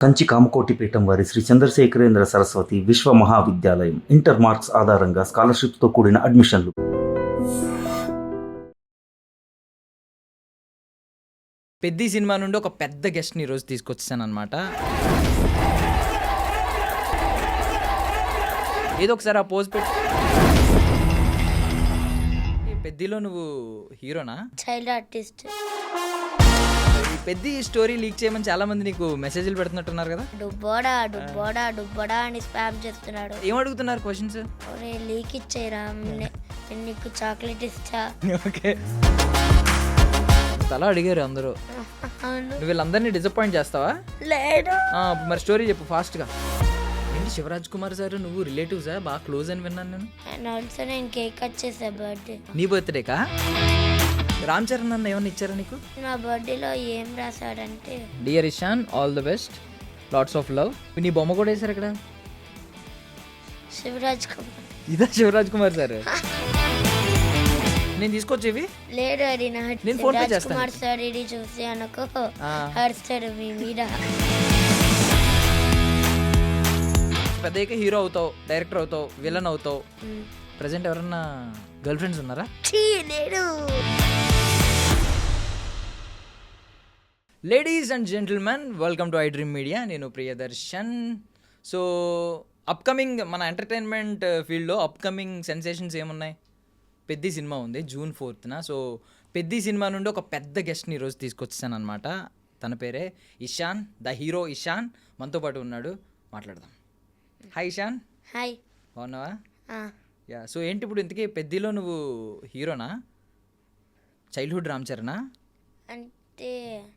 కంచి కామకోటి పీఠం వారి శ్రీ చంద్రశేఖరేంద్ర సరస్వతి విశ్వ మహావిద్యాలయం ఇంటర్ మార్క్స్ ఆధారంగా స్కాలర్షిప్తో కూడిన అడ్మిషన్లు. పెద్ది సినిమా నుండి ఒక పెద్ద గెస్ట్ని ఈరోజు తీసుకొచ్చాను అనమాట. ఏదో ఒకసారి ఆ పోజ్ పెట్టి. పెద్దిలో నువ్వు హీరోనా? Child artist. ఈ పెద్ది స్టోరీ లీక్ చేయమని చాలా మంది నీకు మెసేజ్లు పెడుతున్నట్టున్నారు కదా. డుబ్బోడా డుబ్బోడా డుబ్బోడా అని స్పామ్ చేస్తున్నాడు. ఏం అడుగుతున్నారు క్వశ్చన్స్? ఒరే లీక్ ఇచ్చేరా, నేను నీకు చాక్లెట్ ఇస్తా. ఓకే, అలా అడిగారు అందరూ. అవును. నువ్వు వీళ్ళందరినీ డిసప్పాయింట్ చేస్తావా? లేడు. మరి స్టోరీ చెప్పు ఫాస్ట్గా. ఏంటి శివరాజ్ కుమార్ సార్ నువ్వు రిలేటివ్సా? బాగా క్లోజ్ అని విన్నాను నేను. అండ్ ఆల్సో నేను కేక్ కట్ చేసా బర్త్డే. నీ బర్త్డేకా? రామ్ చరణ్ అన్న ఏమన్నా ఇచ్చారా నీకు? నా బర్త్డేలో ఏం రాశాడంటే, dear Ishan, all the best, lots of love. నీ బొమ్మ కూడా వేశారు ఇక్కడ. శివరాజ్ కుమార్. ఇదా శివరాజ్ కుమార్ సార్? నేను తీసుకొచ్చేవి. లేడు అది నా నేను ఫోన్ పే శివరాజ్ చేస్తాను. కుమార్ సార్ ఇది చూసి అనుకో ఆ. హర్స్తాడు మీ మీద. పెద్దయ్యాక హీరో అవుతావు, డైరెక్టర్ అవుతావు, విలన్ అవుతావు. మ్. ప్రజెంట్ ఎవరన్నా గర్ల్ ఫ్రెండ్స్ ఉన్నారా? ఛీ, లేడు. Ladies and gentlemen, welcome to I dream media. నేను ప్రియదర్శన్. సో అప్కమింగ్ మన ఎంటర్టైన్మెంట్ ఫీల్డ్లో అప్కమింగ్ సెన్సేషన్స్ ఏమున్నాయి? పెద్ది సినిమా ఉంది June 4th. So Peddi cinema నుండి ఒక పెద్ద గెస్ట్ని ఈరోజు తీసుకొచ్చాను అనమాట. తన పేరే ఇషాన్, ద హీరో ఇషాన్ మనతో పాటు ఉన్నాడు. మాట్లాడదాం. హాయ్ ఇషాన్. హాయ్. బాగున్నావా? ఆ. యా. సో ఏంటి ఇప్పుడు ఇంతకీ పెద్దిలో నువ్వు హీరోనా? చైల్డ్హుడ్ రామ్ చరణా? అంటే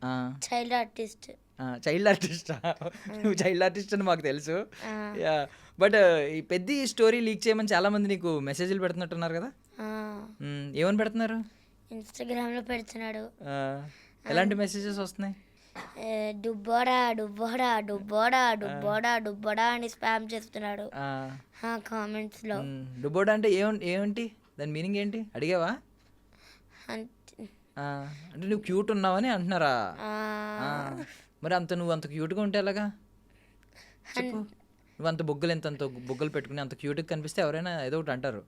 ఆ. Child artist. చైల్డ్ ఆర్టిస్టా? నువ్వు చైల్డ్ ఆర్టిస్ట్ అని మాకు తెలుసు. ఆ. యా. బట్ ఈ పెద్ద స్టోరీ లీక్ చేయమని చాలా మంది నీకు మెసేజ్లు పెడుతున్నట్టున్నారు కదా. ఏమని పెడుతున్నారు? ఇన్స్టాగ్రామ్లో పెడుతున్నాడు. ఎలాంటి మెసేజెస్ వస్తున్నాయి? డుబ్బోడా డుబ్బోడా డుబ్బోడా డుబ్బోడా డుబ్బోడా అని స్పామ్ చేస్తున్నాడు కామెంట్స్లో. డుబ్బోడా అంటే ఏమిటి దాని మీనింగ్ ఏంటి అడిగావా? అంటే నువ్వు క్యూట్ ఉన్నావని అంటున్నారా? మరి నువ్వు అంత క్యూట్గా ఉంటే ఎలాగా చెప్పు? నువ్వు అంత బొగ్గలు అంత బొగ్గలు పెట్టుకుని అంత క్యూట్గా కనిపిస్తే ఎవరైనా ఏదో ఒకటి అంటారు.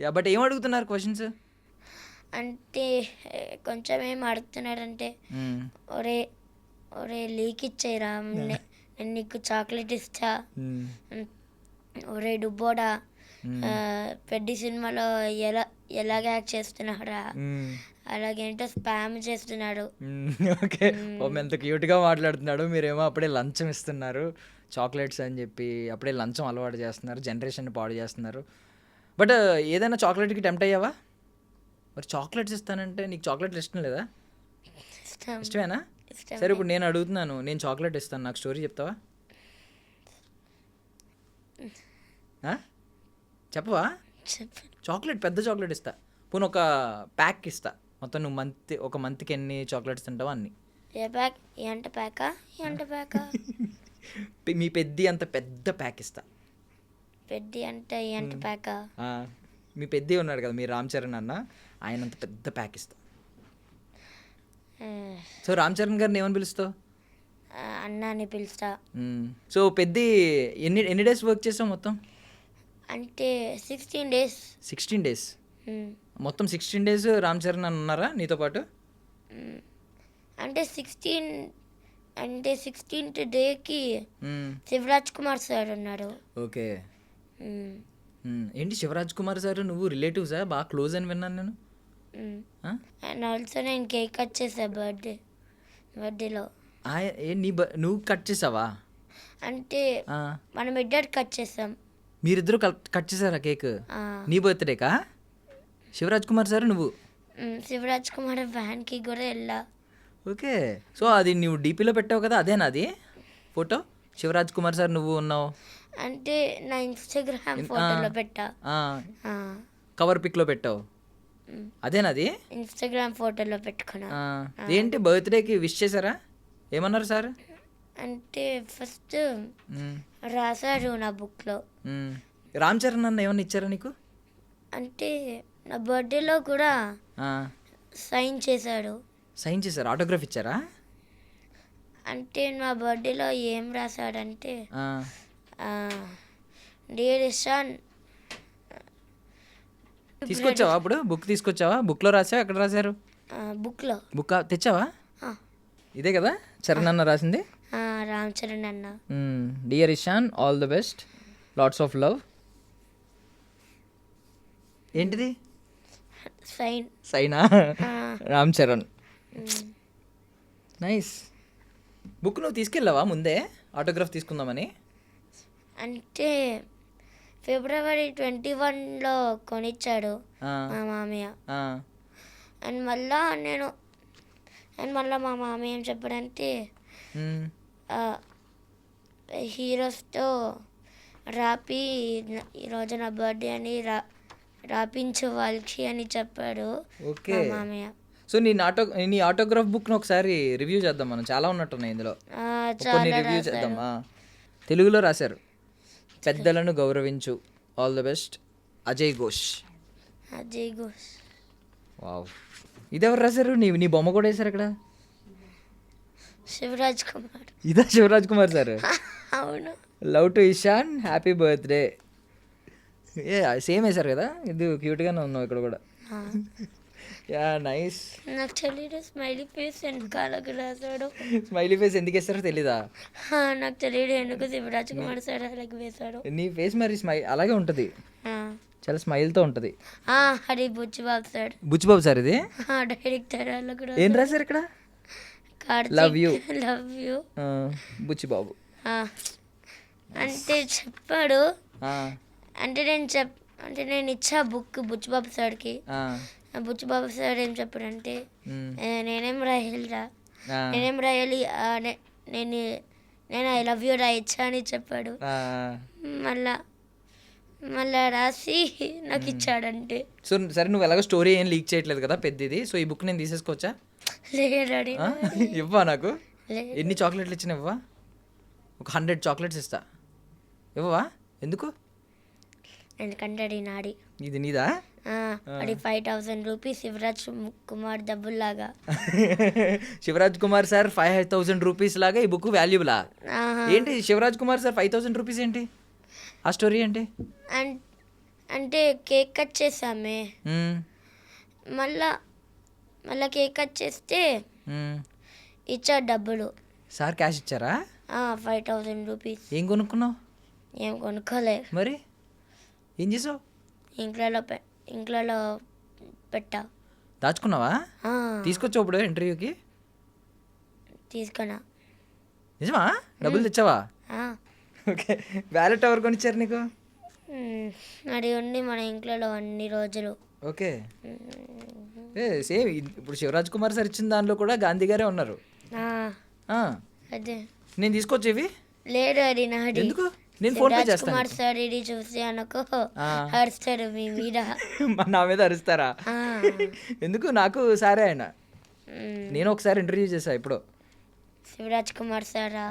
యా. బట్ ఏం అడుగుతున్నారు క్వశ్చన్స్? అంటే కొంచెం ఏం అడుగుతున్నాడంటే, ఒరే ఒరే లీక్ ఇచ్చేరా, నేను నీకు చాక్లెట్ ఇస్తా. ఒరే డుబ్బోడా, పెద్ద సినిమాలో ఎలాగ యాక్ట్ చేస్తున్నాడా, అలాగేంటో స్పామ్ చేస్తున్నాడు. ఓకే, ఎంత క్యూట్గా మాట్లాడుతున్నాడు. మీరేమో అప్పుడే లంచం ఇస్తున్నారు, చాక్లెట్స్ అని చెప్పి అప్పుడే లంచం అలవాటు చేస్తున్నారు, జనరేషన్ పాడు చేస్తున్నారు. బట్ ఏదైనా చాక్లెట్కి టెంప్ట్ అయ్యావా? మరి చాక్లెట్స్ ఇస్తానంటే నీకు చాక్లెట్లు ఇష్టం లేదా? ఇష్టమేనా? సరే, ఇప్పుడు నేను అడుగుతున్నాను, నేను చాక్లెట్ ఇస్తాను, నాకు స్టోరీ చెప్తావా? చెప్పవా? చాక్లెట్, పెద్ద చాక్లెట్ ఇస్తా. పోనీ ఒక ప్యాక్ ఇస్తా. మొత్తం నువ్వు ఒక మంత్కి ఎన్ని చాక్లెట్స్ తింటావా అన్ని. ఏ ప్యాక్? ఎంత ప్యాకా? ఎంత ప్యాకా? మీ పెద్ది అంత పెద్ద ప్యాక్ ఇస్తా. పెద్ద అంటే ఎంత ప్యాకా? మీ పెద్ది ఉన్నాడు కదా, మీ రామ్ చరణ్ అన్న, ఆయన అంత పెద్ద ప్యాక్ ఇస్తా. సో రామ్ చరణ్ గారిని ఏమని పిలుస్తావు? అన్న అని పిలుస్తా. సో పెద్ది ఎన్ని డేస్ వర్క్ చేసావు మొత్తం? అంటే 16 days. 16 days. మొత్తం 16 days రామ్ చరణ్ అని ఉన్నారా నీతో పాటు? అంటే 16th డేకి శివరాజ్ కుమార్ సార్ ఉన్నాడు. ఓకే. ఏంటి శివరాజ్ కుమార్ సార్ నువ్వు రిలేటివ్సా? బాగా క్లోజ్ అని విన్నాను నేను. అండ్ ఆల్సో నేను కేక్ కట్ చేసా బర్త్డేలో. నువ్వు కట్ చేసావా? అంటే మనం ఇద్దరు కట్ చేసాం. మీరిద్దరు కట్ చేసారా కేక్? నీ బర్త్డేకా? శివరాజ్ కుమార్ సార్ నువ్వు? శివరాజ్ కుమార్ ఫ్యాన్కి కూడా వెళ్ళా. ఓకే. సో అది నువ్వు డీపీలో పెట్టావు కదా, అదేనా అది ఫోటో? శివరాజ్ కుమార్ సార్ నువ్వు ఉన్నావు అంటే నా ఇన్స్టాగ్రామ్ ఫోటోలో పెట్టా. కవర్ పిక్లో పెట్టావు, అదేనా అది? ఇన్స్టాగ్రామ్ ఫోటోలో పెట్టుకున్నా. ఏంటి బర్త్డేకి విష్ చేశారా? ఏమన్నారు సార్? అంటే ఫస్ట్ రాశారు నా బుక్లో. రామ్ చరణ్ అన్న ఏమన్నా ఇచ్చారా నీకు? అంటే నా బర్త్డేలో కూడా సైన్ చేశాడు. సైన్ చేశారు, ఆటోగ్రాఫ్ ఇచ్చారా? అంటే నా బర్త్డేలో ఏం రాశాడంటే ఆ, డియర్ సన్ తీసుకొచ్చావా అప్పుడు బుక్ తీసుకొచ్చావా? బుక్లో రాసావా? ఎక్కడ రాశారు? బుక్లో బుక్ తెచ్చావా? ఇదే కదా చరణ్ అన్న రాసింది. రామ్ చరణ్ అన్న. Dear Ishan, all the best, lots of love. ఏంటిది సైన్. సైనా? రామ్ చరణ్. నైస్. బుక్ నువ్వు తీసుకెళ్ళావా ముందే ఆటోగ్రాఫ్ తీసుకుందామని? అంటే ఫిబ్రవరి 21లో కొనిచ్చాడు ఆ, మా మామయ్య. ఆ, అండ్ మళ్ళీ మా మామయ్య ఏం చెప్పాడంటే మ్, హీరోస్తో రాపి ఈరోజు నా బర్త్డే అని రాపించు వాళ్ళకి అని చెప్పాడు ఓకే. మా మామయ్య. సో నీ ఆటోగ్రాఫ్ బుక్ను ఒకసారి రివ్యూ చేద్దాం. మనం చాలా ఉన్నట్టున్నాయి ఇందులో. కొన్ని చాలా రివ్యూ చేద్దాం. తెలుగులో రాశారు, పెద్దలను గౌరవించు, all the best, Ajay Ghosh. Ajay Ghosh. Wow. ఇది ఎవరు రాశారు? నీ బొమ్మ కూడా వేశారు అక్కడ. శివరాజ్ కుమార్. ఇదా శివరాజ్ కుమార్ సార్? అవును. Love to Ishan, happy birthday. Same వేశారు కదా. ఇది క్యూట్గానే ఉన్నావు ఇక్కడ కూడా. Yeah, nice. నాకు తెలియదు స్మైలీ ఫేస్ వెనకాలకు రాశాడు. స్మైలీ ఫేస్ ఎందుకు వేస్తారో తెలీదా? నాకు తెలియదు ఎందుకు శివరాజ్ కుమార్ సార్ అలాగే వేశాడు. నీ ఫేస్ మరి అలాగే ఉంటుంది, చాలా స్మైల్తో ఉంటుంది. అది బుచ్చిబాబు సార్. బుచ్చిబాబు సార్ ఇది డైరెక్టర్ వాళ్ళకు ఏం రాశారు ఇక్కడ? Love you. Love you Buchibabu అంటే చెప్పాడు. ఆ, అంటే నేను ఇచ్చా బుక్ బుచ్చిబాబు సార్కి. ఆ, బుచ్చిబాబు సార్ ఏం చెప్పాడంటే మ్, నేనేం రాయాలిరా, ఆ, నేనేం రాయాలి, నేను ఐ లవ్ యూ రాయచ్చా అని చెప్పాడు. ఆ. మళ్ళా రాసి నాకు ఇచ్చాడంటే. సో సరే, నువ్వు ఎలాగో స్టోరీ ఏం లీక్ చేయట్లేదు కదా పెద్దది, సో ఈ బుక్ నేను తీసేసుకోవచ్చా? లేడాడి. ఇవ్వా నాకు? లేదు. ఎన్ని చాక్లెట్లు ఇచ్చినా ఇవ్వా? ఒక 100 చాక్లెట్స్ ఇస్తా, ఇవ్వవా? ఎందుకు? ఎందుకంటే అది నాడి. ఇది నీదా? అది 5,000 రూపీస్ శివరాజ్ కుమార్ డబ్బుల్లాగా. శివరాజ్ కుమార్ సార్ 5,000 రూపీస్ లాగా ఈ బుక్ వాల్యూబులా? ఏంటి శివరాజ్ కుమార్ సార్ 5,000 రూపీస్ ఏంటి? ఆ స్టోరీ ఏంటి? అంటే కేక్ కట్ చేసామే, మ్మ్. మళ్ళా కేక్ కట్ చేస్తే మ్మ్. ఇచ్చాడు డబ్బులు. సార్ క్యాష్ ఇచ్చారా? 5,000 రూపీస్. ఏం కొనుక్కున్నావు? ఏం కొనుక్కోలే. మరి ఏం చేసావు? ఇంట్లో పెట్టా. దాచుకున్నావా? తీసుకొచ్చావు ఇప్పుడు ఇంటర్వ్యూకి? తీసుకున్నా. నిజమా? డబ్బులు తెచ్చావా? ఓకే. వ్యాలెట్ ఎవరు కొనిచ్చారు నీకు? అది ఉండి మన ఇంట్లో అన్ని రోజులు. ఓకే. సేమ్ ఇప్పుడు శివరాజ్ కుమార్ సార్ ఇచ్చిన దానిలో కూడా గాంధీ గారే ఉన్నారు. అదే నేను తీసుకొచ్చేవి లేడు, అది నాది. ఎందుకు? నేను ఫోన్ పే చేస్తాను. కుమార్ సార్ ఇది చూసి అనుకో అరుస్తాడు మీ మీద. నా మీద అరుస్తారా? ఎందుకు? నాకు సారే ఆయన. నేను ఒకసారి ఇంటర్వ్యూ చేశా ఇప్పుడు. శివరాజ్ కుమార్ సారా?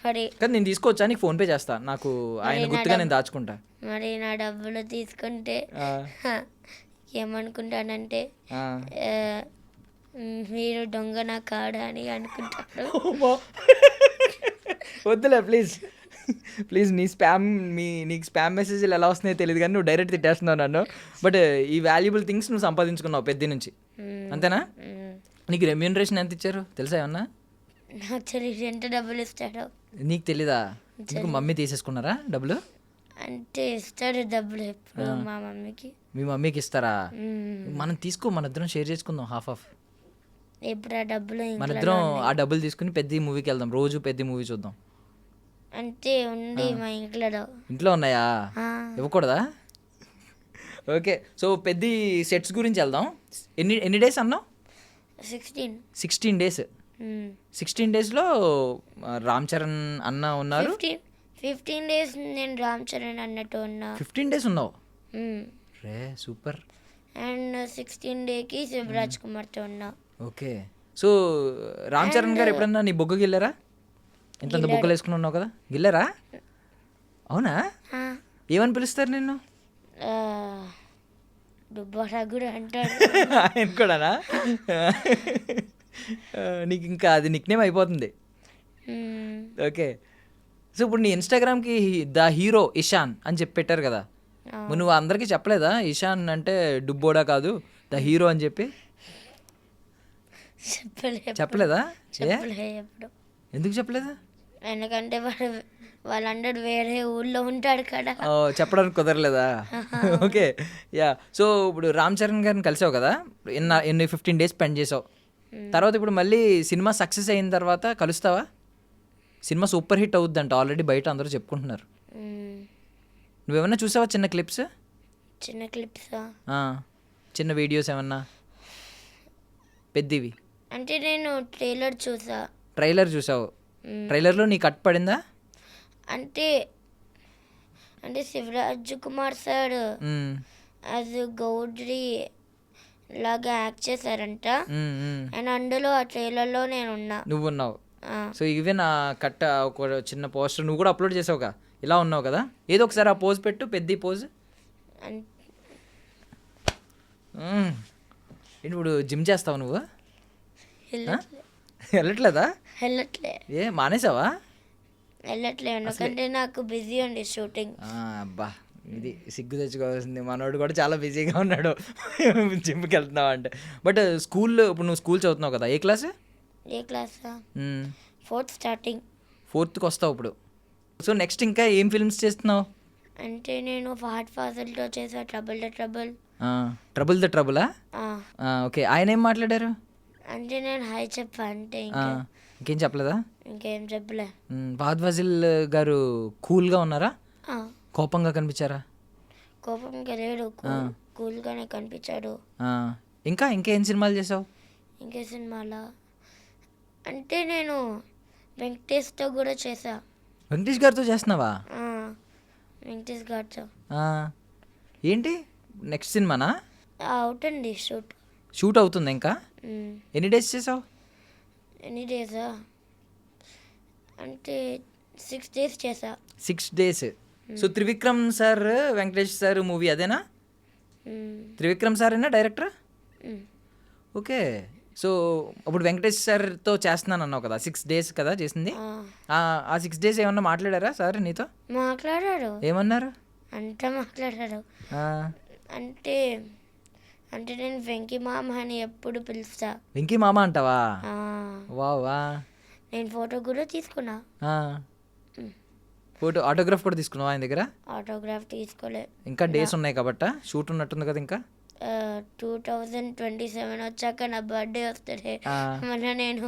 మరి కానీ నేను తీసుకోవచ్చా? నీకు ఫోన్ పే చేస్తా, నాకు ఆయన గుర్తుగా నేను దాచుకుంటా. మరి నా డబ్బులు తీసుకుంటే ఏమనుకుంటానంటే మీరు దొంగ నా కాడ అని అనుకుంటాడు. వద్దులే ప్లీజ్ ప్లీజ్. నీకు స్పామ్ మెసేజ్లు ఎలా వస్తున్నాయో తెలియదు కానీ నువ్వు డైరెక్ట్ తిట్టేస్తున్నావు నన్ను. బట్ ఈ వాల్యుబుల్ థింగ్స్ నువ్వు సంపాదించుకున్నావు పెద్ద నుంచి, అంతేనా? నీకు రెమ్యూనరేషన్ ఎంత ఇచ్చారు తెలుసా ఏమన్నా? నాకు తెలియదు ఎంత డబ్బులు ఇస్తాడో. నీకు తెలీదా? నీకు మమ్మీ తీసేసుకున్నారా డబ్బులు? అంటే ఇస్తాడు డబ్బులు ఎప్పుడు మా మమ్మీకి. మీ మమ్మీకి ఇస్తారా? మనం తీసుకో, మన ఇద్దరం షేర్ చేసుకుందాం హాఫ్ ఆఫ్. ఎప్పుడు ఆ డబ్బులు మన ఇద్దరం ఆ డబ్బులు తీసుకుని పెద్ద మూవీకి వెళ్దాం, రోజు పెద్ద మూవీ చూద్దాం. అంటే ఉంది మా ఇంట్లో ఉన్నాయా? ఇవ్వకూడదా? ఓకే. సో పెద్ద సెట్స్ గురించి వెళ్దాం. ఎన్ని డేస్ అన్నావు? 16 డేస్. 16 డేస్లో రామ్ చరణ్ అన్న ఉన్నారు. 15 డేస్ నేను రామ్ చరణ్ అన్నట్టు ఉన్నా. 15 డేస్ ఉన్నావు రే, సూపర్. అండ్ 16 డేకి శివరాజ్ కుమార్తో ఉన్నా. ఓకే. సో రామ్ చరణ్ గారు ఎప్పుడన్నా నీ బొగ్గకి వెళ్ళారా? ఇంత బొగ్గలు వేసుకుని ఉన్నావు కదా, గిల్లారా? అవునా? ఏమని పిలుస్తారు నిన్ను? దుబ్బారా కూడా అంటాడు. ఆయన కూడానా? నీకు ఇంకా అది నిక్నేమ్ అయిపోతుంది. మ్మ్. ఓకే. సో ఇప్పుడు నీ ఇన్స్టాగ్రామ్కి ద హీరో ఇషాన్ అని చెప్పి పెట్టారు కదా, మరి నువ్వు అందరికీ చెప్పలేదా ఇషాన్ అంటే డుబ్బోడా కాదు ద హీరో అని చెప్పి? చెప్పలేదా? చెప్పలే ఎప్పుడు. ఎందుకు చెప్పలేదు? ఎందుకంటే వాళ్ళందరూ వేరే ఊళ్ళో ఉంటాడు కదా. చెప్పడానికి కుదరలేదా? Okay, yeah. సో ఇప్పుడు రామ్ చరణ్ గారిని కలిసావు కదా, ఎన్ని 15 days స్పెండ్ చేసావు. తర్వాత ఇప్పుడు మళ్ళీ సినిమా సక్సెస్ అయిన తర్వాత కలుస్తావా? సినిమా సూపర్ హిట్ అవుద్దంట, ఆల్రెడీ బయట అందరూ చెప్పుకుంటున్నారు. మ్మ్. నువ్వేమన్నా చూసావా చిన్న క్లిప్స్? చిన్న క్లిప్సా? చిన్న వీడియోస్ ఏమన్నా పెద్దవి? అంటే నేను ట్రైలర్ చూసా. ట్రైలర్ చూసావు? ట్రైలర్లో నీ కట్ పడిందా? అంటే అంటే శివరాజ్ కుమార్ సార్ యాజ్ గౌడ్రి లాగా యాక్ట్ చేశారంట. అండ్ అందులో ఆ ట్రైలర్లో నేను ఉన్నా. నువ్వు ఉన్నావు. సో ఈవెన్ ఆ కట్ట ఒక చిన్న పోస్టర్ నువ్వు కూడా అప్లోడ్ చేసావుగా, ఇలా ఉన్నావు కదా, ఏదో ఒకసారి ఆ పోజ్ పెట్టు, పెద్ద పోజ్. ఇప్పుడు జిమ్ చేస్తావు నువ్వు? వెళ్ళట్లేదా? వెళ్ళట్లే. ఏ మానేసావా? వెళ్ళట్లే ఎందుకంటే నాకు బిజీ ఉంది షూటింగ్. అబ్బా, ఇది సిగ్గు తెచ్చుకోవాల్సింది. మనోడు కూడా చాలా బిజీగా ఉన్నాడు జిమ్కి వెళ్తున్నావు అంటే. బట్ స్కూల్లో ఇప్పుడు నువ్వు స్కూల్ చదువుతున్నావు కదా, ఏ క్లాస్? ఏ క్లాసా? 4th starting. 4th వస్తావు ఇప్పుడు. సో నెక్స్ట్ ఇంకా ఏం ఫిల్మ్స్ చేస్తున్నావు? అంటే నేను ఫహద్ ఫాజిల్తో చేసా trouble the trouble. Trouble the ట్రబులా? ఓకే. ఆయన ఏం మాట్లాడారు? అంటే నేను హాయ్ చెప్పా అంతే, ఇంకేం చెప్పలేదా? ఇంకేం చెప్పలే. ఫహద్ ఫాజిల్ గారు కూల్గా ఉన్నారా? కోపంగా కనిపించారా? కోపంగా లేడు, కూల్గానే కనిపించాడు. ఇంకేం సినిమాలు చేసావు? ఇంకే సినిమాలా అంటే నేను వెంకటేష్తో కూడా చేసా. వెంకటేష్ గారితో చేస్తున్నావా? వెంకటేష్ గారితో. ఏంటి నెక్స్ట్ సినిమానా? అవుతుంది షూట్ అవుతుంది ఇంకా. ఎన్ని డేస్ చేసావు? ఎన్ని డేసా అంటే 6 days చేసా. 6 days. So Trivikram sir Venkatesh sir movie అదేనా? త్రివిక్రమ్ సారేనా డైరెక్టర్? ఓకే. సో అప్పుడు వెంకటేష్ సార్తో చేస్తున్నాను అన్నావు కదా, 6 days కదా చేసింది. ఆ 6 days ఏమన్నా మాట్లాడారా సార్ నీతో? మాట్లాడారు. ఏమన్నారు? అంతా మాట్లాడారు. అంటే అంటే నేను వెంకీ మామ అని ఎప్పుడు పిలుస్తా. వెంకీ మామ అంటావా? వా. నేను ఫోటో కూడా తీసుకున్నా. ఫోటో ఆటోగ్రాఫ్ కూడా తీసుకున్నావా ఆయన దగ్గర? ఆటోగ్రాఫ్ తీసుకోలే, ఇంకా డేస్ ఉన్నాయి కాబట్టి షూట్ ఉన్నట్టుంది కదా ఇంకా. 2027 వచ్చాక నా బర్త్డే వస్తుంది, మళ్ళీ నేను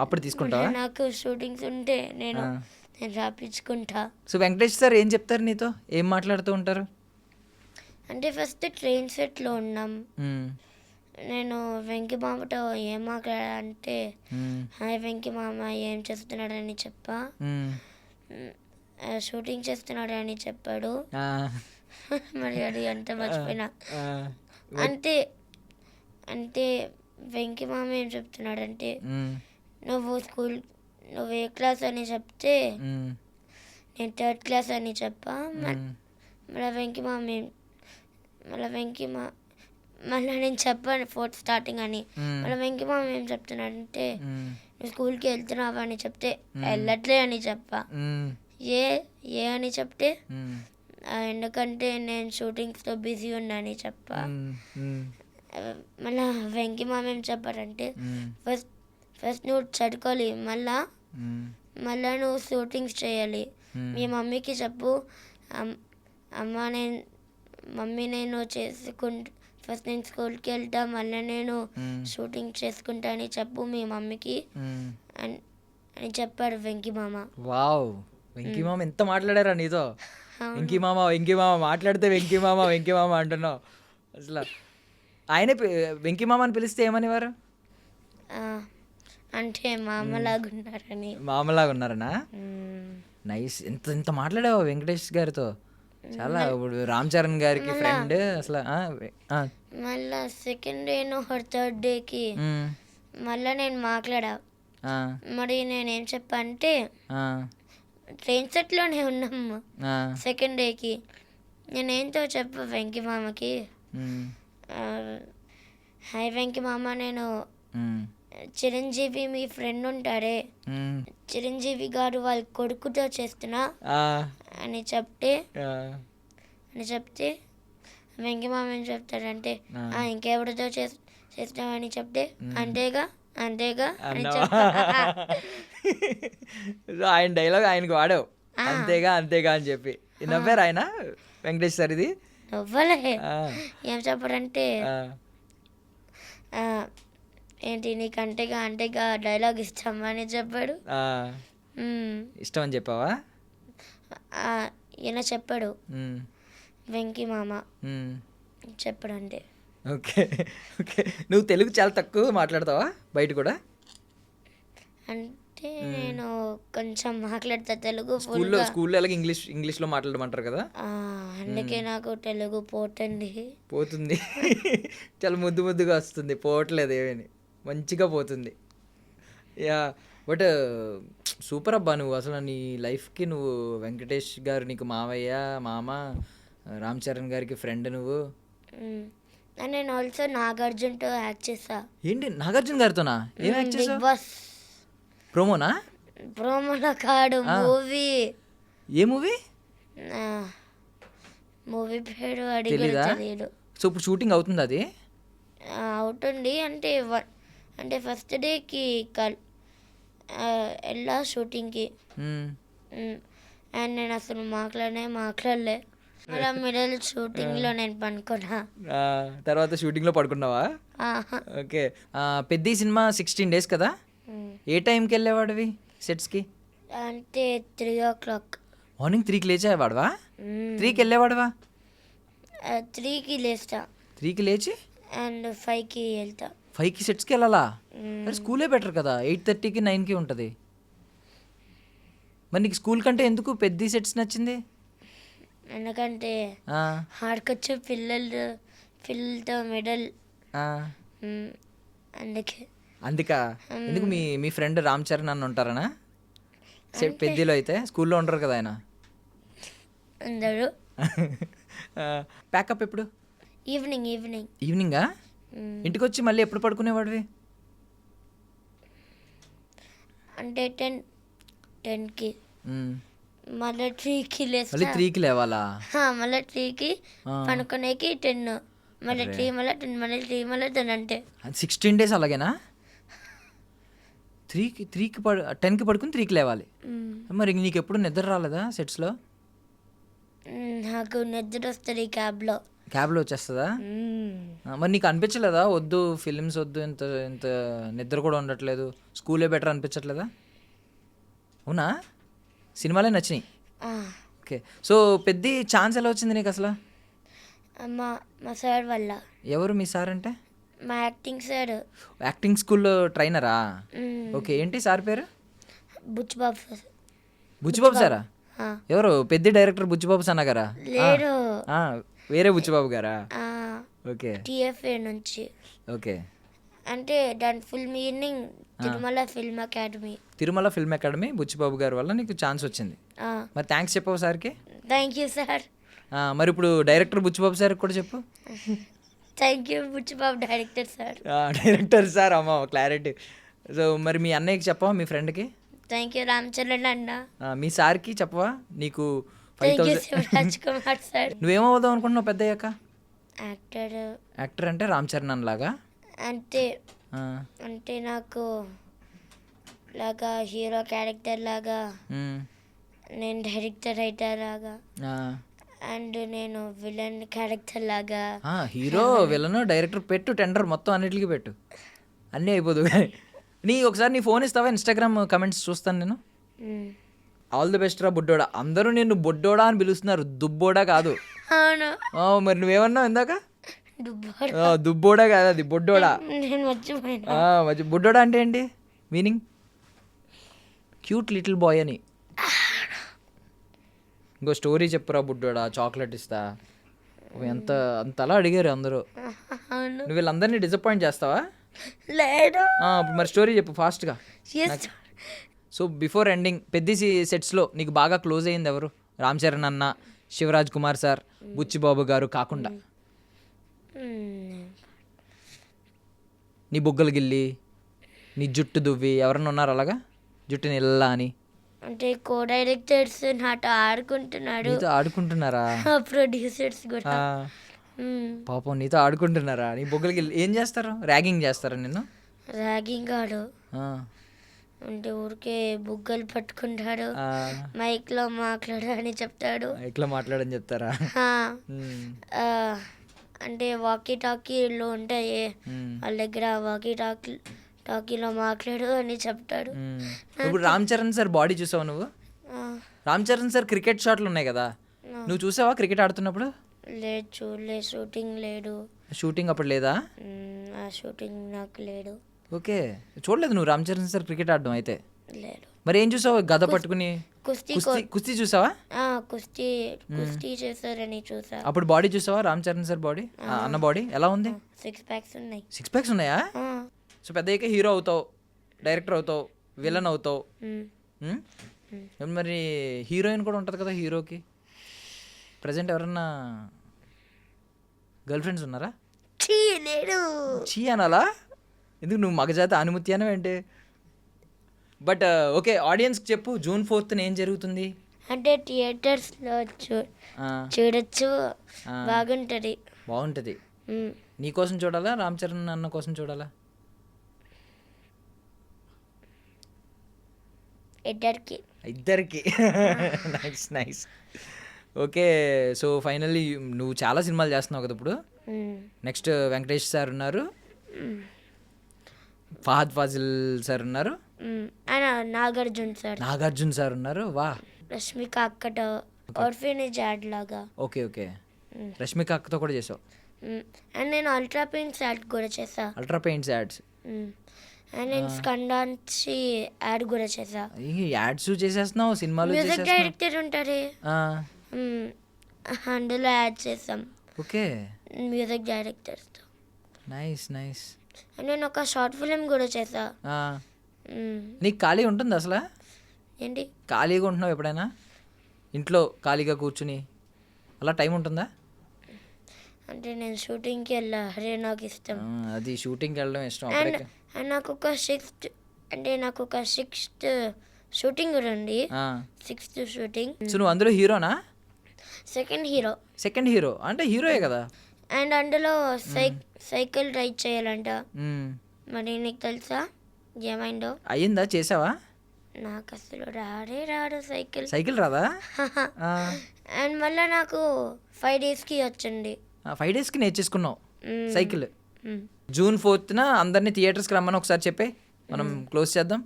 అప్పుడు తీసుకుంటావా? నాకు షూటింగ్స్ ఉంటే నేను రాపించుకుంటా. సో వెంకటేష్ సార్ ఏం చెప్తారు నీతో, ఏం మాట్లాడుతూ ఉంటారు? అంటే ఫస్ట్ ట్రైన్ సెట్లో ఉన్నాం, నేను వెంకీ మామతో ఏం మాట్లాడాలంటే హాయ్ వెంకీ మామ ఏం చేస్తున్నాడని చెప్పా, షూటింగ్ చేస్తున్నాడని చెప్పాడు. మరి అది అంత మర్చిపోయినా. అంటే అంటే వెంకీ మామ ఏం చెప్తున్నాడంటే నువ్వు ఏ క్లాస్ అని చెప్తే నేను 3rd class అని చెప్పా. మళ్ళీ నేను చెప్పాను 4th starting అని. మళ్ళీ వెంకీ మామ ఏం చెప్తున్నాడంటే నువ్వు స్కూల్కి వెళ్తున్నావా అని చెప్తే వెళ్ళట్లే అని చెప్పా. ఏ అని చెప్తే ఎందుకంటే నేను షూటింగ్స్తో బిజీ ఉన్నా అని చెప్పా. మళ్ళీ వెంకీ మామ ఏం చెప్పారంటే ఫస్ట్ నువ్వు చదువుకోవాలి, మళ్ళా నువ్వు షూటింగ్స్ చేయాలి. మీ మమ్మీకి చెప్పు మమ్మీ నేను ఫస్ట్ నేను స్కూల్కి వెళ్తా, మళ్ళీ నేను షూటింగ్ చేసుకుంటా అని చెప్పు మీ మమ్మీకి అని చెప్పాడు వెంకీ మామ. వావ్, వెంకీ మామ ఎంత మాట్లాడారా నీతో? వెంకీ మామ మాట్లాడితే వెంకీ మామ అంటున్నావు అసలు. ఆయనే వెంకీ మామ అని పిలిస్తే ఏమనేవారు? అంటే మామలాగా ఉన్నారనా? నైస్. ఎంత మాట్లాడావా వెంకటేష్ గారితో? చాలా. ఇప్పుడు రామ్ చరణ్ గారికి ఫ్రెండ్ అసలు. మళ్ళా 2nd day 3rd dayకి మళ్ళీ నేను మాట్లాడా. మరి నేనేం చెప్పా అంటే ట్రైన్ సెట్లోనే ఉన్నాము 2nd dayకి. నేనేంతో చెప్పా వెంకీ మామకి హాయ్ వెంకీ మామ నేను చిరంజీవి మీ ఫ్రెండ్ ఉంటాడే, మ్మ్. చిరంజీవి గారు వాళ్ళ కొడుకుతో చేస్తున్నా ఆ, అని చెప్తే ఆ, వెంకీ మామ ఏం చెప్తాడంటే ఆ. ఇంకెవరితో చేస్తామని చెప్తే అంతేగా అంతేగా అని అన్నావా? చెప్తా. సో ఆయన డైలాగ్ ఆయనకు వాడావు, అంతేగా అంతేగా అని చెప్పి. నవ్వారు ఆయన వెంకటేష్ సార్ ఇది. నవ్వలే. ఆ, ఏం చెప్పాడంటే ఆ, ఆ, ఏంటి నీకు అంటేగా డైలాగ్ ఇస్తామని చెప్పాడు. ఆ. మ్మ్. ఇష్టం అని చెప్పావా? ఆ, ఈయన చెప్పాడు మ్మ్. వెంకీ మామ మ్మ్. చెప్పాడంటే. Okay okay. నువ్వు తెలుగు చాలా తక్కువ మాట్లాడతావా బయట కూడా? అంటే నేను కొంచెం మాట్లాడతా తెలుగు స్కూల్లో ఫుల్గా. స్కూల్లో ఎలాగ ఇంగ్లీష్లో మాట్లాడమంటారు కదా, అందుకే నాకు తెలుగు పోతుంది. పోతుంది. చాలా ముద్దు ముద్దుగా వస్తుంది, పోవట్లేదు ఏమని, మంచిగా పోతుంది. యా, బట్ సూపర్ అబ్బా. నువ్వు అసలు నీ లైఫ్కి నువ్వు వెంకటేష్ గారు నీకు మావయ్య, మామ, రామ్ చరణ్ గారికి ఫ్రెండ్ నువ్వు. అండ్ నేను ఆల్సో నాగార్జున్తో యాక్ట్ చేస్తా. ఏంటి నాగార్జున గారితోనా? ఏం యాక్ట్ బిగ్ చేసావు? బాస్ ప్రోమోనా? ప్రోమోలో కాడు, మూవీ. ఏ మూవీ? మూవీ పేరు అడిగి తెలీదా? తెలియదు. సో ఇప్పుడు షూటింగ్ అవుతుంది అది? అవుతుంది అంటే ఫస్ట్ డేకి వెళ్ళా షూటింగ్కి. మ్మ్. అండ్ నేను అసలు మాట్లాడలే. అలా మిడిల్ షూటింగ్లో నేను పనుకున్నా. ఆ, తర్వాత షూటింగ్లో పడుకున్నావా? ఆహా. ఓకే. పెద్ద సినిమా 16 days కదా? ఏ టైంకి వెళ్ళేవాడివి సెట్స్కి? అంటే 3 o'clock. మార్నింగ్ 3కి లేచేవాడువా? 3కి వెళ్ళేవాడువా? 3కి లేస్తా 3కి లేచి అండ్ 5కి వెళ్తా. 5కి సెట్స్కి వెళ్ళాలా? మరి స్కూలే బెటర్ కదా, 8:30కి 9కి ఉంటుంది. మరి నీకు స్కూల్ కంటే ఎందుకు పెద్ద సెట్స్ నచ్చింది? ఎందుకంటే ఆ, ఆడుకొచ్చే పిల్లలతో మిడల్, ఆ. అందుకే. అందుకా? ఎందుకు మీ మీ ఫ్రెండ్ రామ్ చరణ్ అన్న ఉంటారనా సెట్ పెద్దలో? అయితే స్కూల్లో ఉంటారు కదా ఆయన. అందరూ ప్యాకప్ ఎప్పుడు? ఈవినింగ్. ఈవినింగా? ఇంటికి వచ్చి మళ్ళీ ఎప్పుడు పడుకునేవాడివి? అంటే 10కి మ్మ్. మళ్ళీ 3కి లేస్తా. మళ్ళీ 3కి లేవాలా? మళ్ళీ 3కి పనుకునేకి 10, మళ్ళీ 3, మళ్ళీ 10, మళ్ళీ 3, మళ్ళీ 10 అంటే. 16 days అలాగేనా? 10కి 10కి పడుకుని 3కి లేవాలి. మరి నీకు ఎప్పుడు నిద్ర రాలేదా సెట్స్లో? నాకు నిద్ర వస్తుంది క్యాబ్లో వచ్చేస్తుందా? మరి నీకు అనిపించలేదా వద్దు ఫిలిమ్స్ వద్దు, ఇంత ఇంత నిద్ర కూడా ఉండట్లేదు, స్కూలే బెటర్ అనిపించట్లేదా? అవునా? సినిమాలే నచ్చినాయి. ఓకే. సో పెద్ద ఛాన్స్ ఎలా వచ్చింది నీకు అసలు? మా సార్ వల్ల. ఎవరు మీ సార్ అంటే? మా యాక్టింగ్ సార్. యాక్టింగ్ స్కూల్లో ట్రైనరా? ఓకే. ఏంటి సార్ పేరు? బుచ్చిబాబు. బుచ్చిబాబు సారా? ఎవరు? పెద్ద డైరెక్టర్ బుచ్చిబాబు సన్న గారా? లేడు, వేరే బుచ్చిబాబు గారా? ఓకే. TFA నుంచి. ఓకే. అంటే దాని full meaning Tirumala film academy. Tirumala film academy Buchibabu గారి వల్ల నీకు ఛాన్స్ వచ్చింది. మరి థ్యాంక్స్ చెప్పావు సార్కి? Thank you sir. మరి ఇప్పుడు డైరెక్టర్ బుచ్చిబాబు సార్కి కూడా చెప్పు. Thank you Buchibabu director sir. Director sir, అమ్మ క్లారిటీ. సో మరి మీ అన్నయ్యకి చెప్పవా, మీ ఫ్రెండ్కి? థ్యాంక్ యూ రామ్ చరణ్ అన్న. మీ సార్కి చెప్పవా నీకు thank you 5,000? Shivaraj Kumar sir. నువ్వేమవుదాం అనుకుంటున్నావు పెద్ద అయ్యాక? యాక్టర్. యాక్టర్ అంటే రామ్ చరణ్ అన్నలాగా? అంటే నాకు లాగా హీరో క్యారెక్టర్ లాగా, నేను డైరెక్టర్ రైటర్ లాగా, అండ్ నేను విలన్ క్యారెక్టర్ లాగా. హీరో, విలన్, డైరెక్టర్ పెట్టు, టెండర్ మొత్తం అన్నిటికీ పెట్టు, అన్నీ అయిపోదు. ఒకసారి నీ ఫోన్ ఇస్తావా? ఇన్స్టాగ్రామ్ కమెంట్స్ చూస్తాను నేను. ఆల్ ది బెస్ట్ రా బుడ్డోడా. అందరూ నిన్ను బొడ్డోడా అని పిలుస్తున్నారు, దుబ్బోడా కాదు. అవును. మరి నువ్వేమన్నావు ఇందాక? దుబ్బోడా. దుబ్బోడా కాదు, అది బొడ్డోడా. నేను మర్చిపోయినా. బుడ్డోడా అంటే ఏంటి మీనింగ్? క్యూట్ లిటిల్ బాయ్ అని. ఇంకో స్టోరీ చెప్పురా బుడ్డోడా, చాక్లెట్ ఇస్తా. అంతలా అడిగారు అందరూ. నువ్వు వీళ్ళందరినీ డిసప్పాయింట్ చేస్తావా? లేదు. మరి స్టోరీ చెప్పు ఫాస్ట్గా. సో బిఫోర్ ఎండింగ్ పెద్ద సెట్స్లో నీకు బాగా క్లోజ్ అయ్యింది ఎవరు? రామ్ చరణ్ అన్న, శివరాజ్ కుమార్ సార్, బుచ్చిబాబు గారు కాకుండా నీ బొగ్గలు గిల్లి నీ జుట్టు దువ్వి ఎవరన్నా ఉన్నారు అలాగా జుట్టుని ఇలా అని అంటే కో డైరెక్టర్స్ నాతో ఆడుకుంటున్నాడు, నీతో ఆడుకుంటున్నారా? ప్రొడ్యూసర్స్ కూడా. ఆ, పాపం నీతో ఆడుకుంటున్నారా? నీ బొగ్గలకి ఏం చేస్తారు? ర్యాగింగ్ చేస్తారా నిన్ను? ర్యాగింగ్ ఆడు ఆ, అంటే ఊరికే బుగ్గలు పట్టుకుంటాడు, ఆ, మైక్లో మాట్లాడు అని చెప్తాడు. ఇట్లా మాట్లాడని చెప్తారా? ఆ, ఉమ్, ఆ, అంటే వాకీ టాకీలు ఉంటాయి ఉమ్, వాళ్ళ దగ్గర, వాకీ టాకీలో మాట్లాడు అని చెప్తాడు. ఉమ్. ఇప్పుడు రామ్ చరణ్ సార్ బాడీ చూసావా నువ్వు? ఆ, రామ్ చరణ్ సార్ క్రికెట్ షాట్లు ఉన్నాయి కదా, నువ్వు చూసావా క్రికెట్ ఆడుతున్నప్పుడు? లేదు చూడలే, షూటింగ్ లేడు. షూటింగ్ అప్పుడు లేదా? ఆ షూటింగ్ నాకు లేడు. ఓకే, చూడలేదు నువ్వు రామ్ చరణ్ సార్ క్రికెట్ ఆడడం అయితే? లేడు. మరి ఏం చూసావు? గద పట్టుకుని కుస్తీ కుస్తీ చూసావా? కుస్తీ చేస్తారని చూసా. అప్పుడు బాడీ చూసావా రామ్ చరణ్ సార్ బాడీ? అన్న బాడీ ఎలా ఉంది? 6 ప్యాక్స్ ఉన్నాయి. 6 ప్యాక్స్ ఉన్నాయా? ఆ, సో పెద్ద అయ్యాక హీరో అవుతావు, డైరెక్టర్ అవుతావు, విలన్ అవుతావు. ఉమ్. మరి హీరోయిన్ కూడా ఉంటుంది కదా హీరోకి. ప్రజెంట్ ఎవరన్నా గర్ల్ ఫ్రెండ్స్ ఉన్నారా? ఛీ, లేడు. చీ అనాలా? ఎందుకు నువ్వు మగజాత అనుమతి ఏంటి? బట్ ఓకే, ఆడియన్స్కి చెప్పు జూన్ 4th ఏం జరుగుతుంది? అంటే థియేటర్స్లో ఆ, చూడొచ్చు, ఆ. బాగుంటుంది. బాగుంటుంది. ఉమ్. నీ కోసం చూడాలా రామ్ చరణ్ అన్న కోసం చూడాలా? ఇద్దరికి. ఇద్దరికి. Nice nice. Okay, so finally నువ్వు చాలా సినిమాలు చేస్తున్నావు కదా ఇప్పుడు. నెక్స్ట్ వెంకటేష్ సార్ ఉన్నారు, ఫహద్ ఫాజిల్ సార్ ఉన్నారు, నాగార్జున సార్ ఉన్నారు. వా, రష్మిక అక్కట ఆర్ఫనేజ్ యాడ్ లాగా. ఓకే ఓకే, రష్మిక అక్కతో కూడా చేసావు. అండ్ నేను అల్ట్రా పెయింట్స్ యాడ్ కూడా చేసా. Ultra paints ads. అండ్ నేను స్కండాన్సి యాడ్ కూడా చేసా. యాడ్స్ చేసేస్తున్నావు, సినిమాలు మ్యూజిక్ డైరెక్టర్ ఉంటారు, అందులో యాడ్ చేసాం. ఓకే, మ్యూజిక్ డైరెక్టర్తో. Nice nice. అండ్ నేను ఒక షార్ట్ ఫిల్మ్ కూడా చేసా. నీకు ఖాళీ ఉంటుంది అసలు? ఏంటి ఖాళీగా ఉంటున్నావు ఎప్పుడైనా? ఇంట్లో ఖాళీగా కూర్చుని అలా టైం ఉంటుందా? అంటే నేను షూటింగ్కి వెళ్ళా, అరే నాకు ఇష్టం. అది షూటింగ్కి వెళ్ళడం ఇష్టం. అండ్ నాకు ఒక సిక్స్త్ షూటింగ్ కూడా ఉంది. 6th shooting. సో నువ్వు అందులో హీరోనా? Second hero. సెకండ్ హీరో అంటే హీరోయే కదా. అండ్ అందులో సైకిల్ రైడ్ చేయాలంట. మరి నీకు తెలుసా ఏమైందో? అయ్యిందా? చేసావా? నాకు అసలు రాడు సైకిల్ రాదా? అండ్ మళ్ళీ నాకు 5 daysకి వచ్చింది. 5 daysకి నేర్చేసుకున్నావు సైకిల్. జూన్ 4th అందరినీ థియేటర్స్కి రమ్మని ఒకసారి చెప్పే, మనం క్లోజ్ చేద్దాం.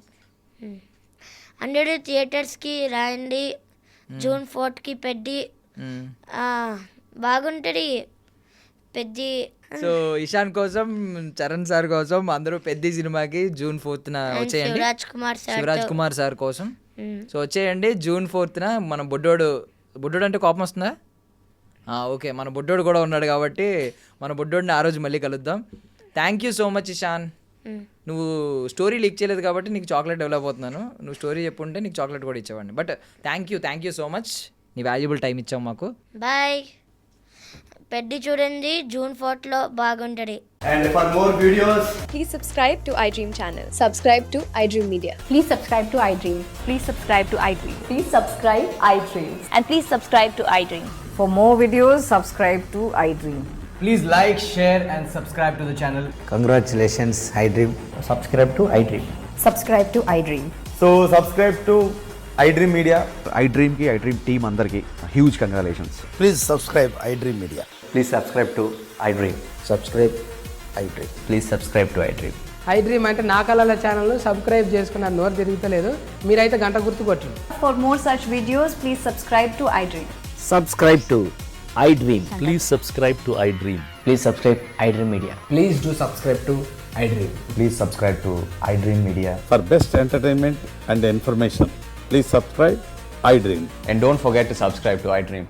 అందరూ థియేటర్స్కి రండి, జూన్ 4th పెద్ది బాగుంటుంది. పెద్ది. సో ఇషాన్ కోసం, చరణ్ సార్ కోసం అందరూ పెద్ద సినిమాకి జూన్ 4th వచ్చేయండి. శివరాజ్ కుమార్ సార్ కోసం సో వచ్చేయండి జూన్ 4th. మన బుడ్డోడు అంటే కోపం వస్తుందా? ఓకే, మన బుడ్డోడు కూడా ఉన్నాడు కాబట్టి మన బుడ్డోడిని ఆ రోజు మళ్ళీ కలుద్దాం. Thank you so much Ishan. నువ్వు స్టోరీ లీక్ చేయలేదు కాబట్టి నీకు చాక్లెట్ డెవలప్ అవుతున్నాను. నువ్వు స్టోరీ చెప్పుంటే నీకు చాక్లెట్ కూడా ఇచ్చేవాడిని. But thank you so much, నీ వాల్యుబుల్ టైం ఇచ్చావు మాకు. బాయ్. పెద్ది చూడండి, జూన్ 4th బాగుంటుంది. And for more videos, please subscribe to iDream channel. Subscribe to iDream Media. Please subscribe to iDream. Please subscribe to iDream. Please subscribe iDream. And please subscribe to iDream. For more videos, subscribe to iDream. please like, share and subscribe to the channel. Congratulations, iDream. Subscribe to iDream. Subscribe to iDream. So subscribe to iDream Media. iDream ki iDream team andarki huge congratulations. Please subscribe iDream Media. Please subscribe to iDream. Subscribe iDream. Please subscribe to iDream. iDream అంటే నా కళల channel subscribe చేసుకున్న నోరు తిరుగుతలేదు, మీరైతే గంట గుర్తు కొట్టండి. For more such videos, please subscribe to iDream. Subscribe to iDream. Please subscribe to iDream. Please subscribe iDream Media. Please do subscribe to iDream. Please subscribe to iDream Media. For best entertainment and information, please subscribe iDream. And don't forget to subscribe to iDream.